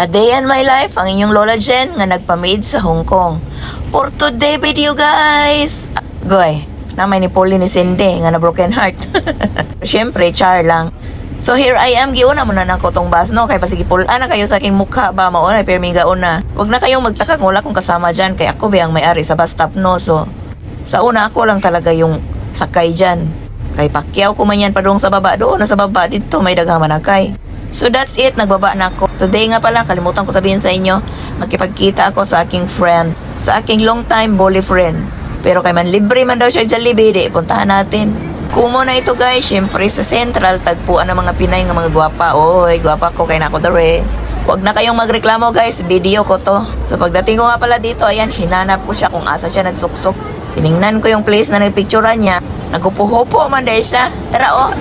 A day in my life, ang inyong Lola Jen nga nagpa-maid sa Hong Kong. For today video guys! Goy, namay ni Pauline ni Cindy nga na broken heart. Siyempre, char lang. So here I am, giuna muna na ko tong bus, no? Kaya pasige pulaan na kayo sa aking mukha ba, mauna, pero may gauna. Huwag na kayong magtaka kung wala kong kasama dyan, kaya ako ba ang may-ari sa bus stop, no? So, sa una ako lang talaga yung sakay dyan. Kay Pacquiao ko man yan pa doon sa baba, doon na sa baba, dito may daghang manakay. So that's it, nagbaba na ako. Today nga pala, kalimutan ko sabihin sa inyo, magkipagkita ako sa aking friend, sa aking long time bully friend. Pero kay man libre man daw siya Jollibee, di puntahan natin. Kumo na ito guys, syempre sa Central, tagpuan ng mga Pinay ng mga gwapa. Oy, gwapa ko, kay nako dere. Huwag na kayong magreklamo guys, video ko to. So pagdating ko nga pala dito, ayan, hinanap ko siya kung asa siya nagsuksok. Tiningnan ko yung place na nagpicturean niya. Nagkupuhopo man dahil siya. Tara o.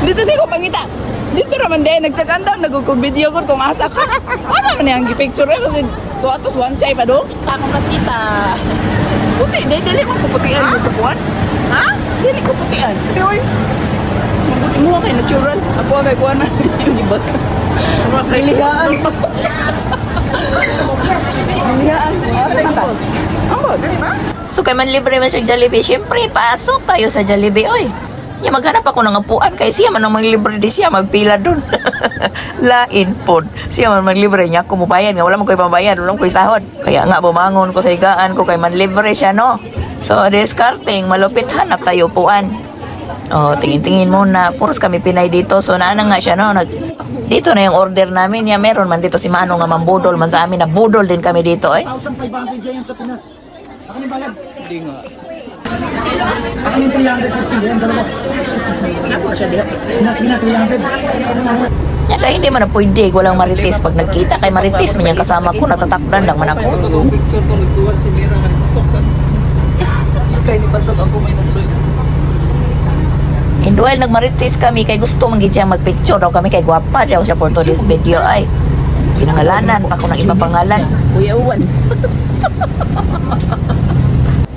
Dito siya ko pangita. Dito naman din, nagtagandam, nagkukog-video ko kung asa ka. Ano naman yung picture ko? Kasi tuwatos one chay pa do. Takong katita. Puti, dili mo kuputian mo sa buwan. Ha? Dili ko putian. Uy. Mabuti mo kayo, natural. Ako ang kuha na yung ibat. Religaan. Religaan. Ambod. So kay man libre man siya Jollibee, syempre pasok tayo sa Jollibee, oy. Ya maghanap ako ng upuan kay siya man ang maglibre di siya magpila doon. Lain pod. Siya man maglibre niya ako mubayan nga wala man koy pambayad, wala man koy sahod. Kaya nga bumangon ko sa higaan ko kay man libre siya no. So discarding malupit hanap tayo upuan. Oh, tingin-tingin muna. Puros kami Pinay dito. So naana nga siya no. Dito na yung order namin. Ya meron man dito si Mano nga mambudol man sa amin. Nabudol din kami dito eh. 1,500 yan sa Pinas. Ako ni bayad. Hindi nga. Ako ni 350 yan, dalawa. Ako siya diha. Pinas 300. Yan kaya hindi man na pwede. Walang Marites. Pag nagkita kay Marites, man yung kasama ko, natatakdan lang man ako. Picture ko nagtuwan si Mira nga pasok ka. Kaya ni pasok ako may nagluy. And while nagmarites kami, kay gusto manggit siya magpicture daw kami, kay guwapa daw siya for today's video ay. Pinangalanan pa ko ng iba pangalan. Kuya Uwan.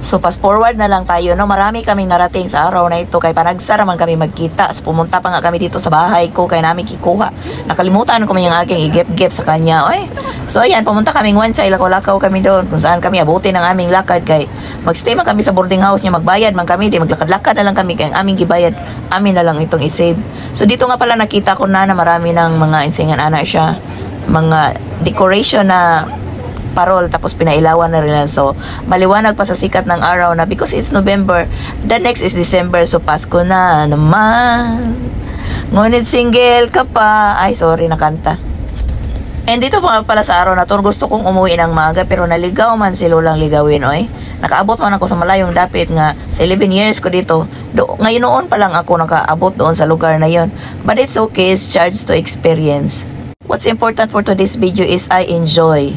So fast forward na lang tayo, no? Marami kaming narating sa araw na ito, kay panagsara man kami magkita. So pumunta pa nga kami dito sa bahay ko, kay namin kikuha. Nakalimutan ko man yung aking igip-gip sa kanya, oy. So ayan, pumunta kaming Wansay, lakaw-lakaw kami doon, kung saan kami abutin ang aming lakad, kay magstay man kami sa boarding house niya, magbayad man kami, di maglakad-lakad na lang kami, kay ang aming gibayad, amin na lang itong isave. So dito nga pala nakita ko na marami ng mga insingan ana siya, mga decoration na parol, tapos pinailawan na rin. So maliwanag pa sa sikat ng araw na because it's November, the next is December, so Pasko na naman. Ngunit single ka pa. Ay sorry, nakanta. And dito pa pala sa araw na to, gusto kong umuwi ng maaga, pero naligaw man si Lolang ligawin, oy. Nakaabot man ako sa malayong dapit nga sa 11 years ko dito. Ngayon noon pa lang ako nakaabot doon sa lugar na yon. But it's okay, it's charged to experience. What's important for today's video is I enjoy.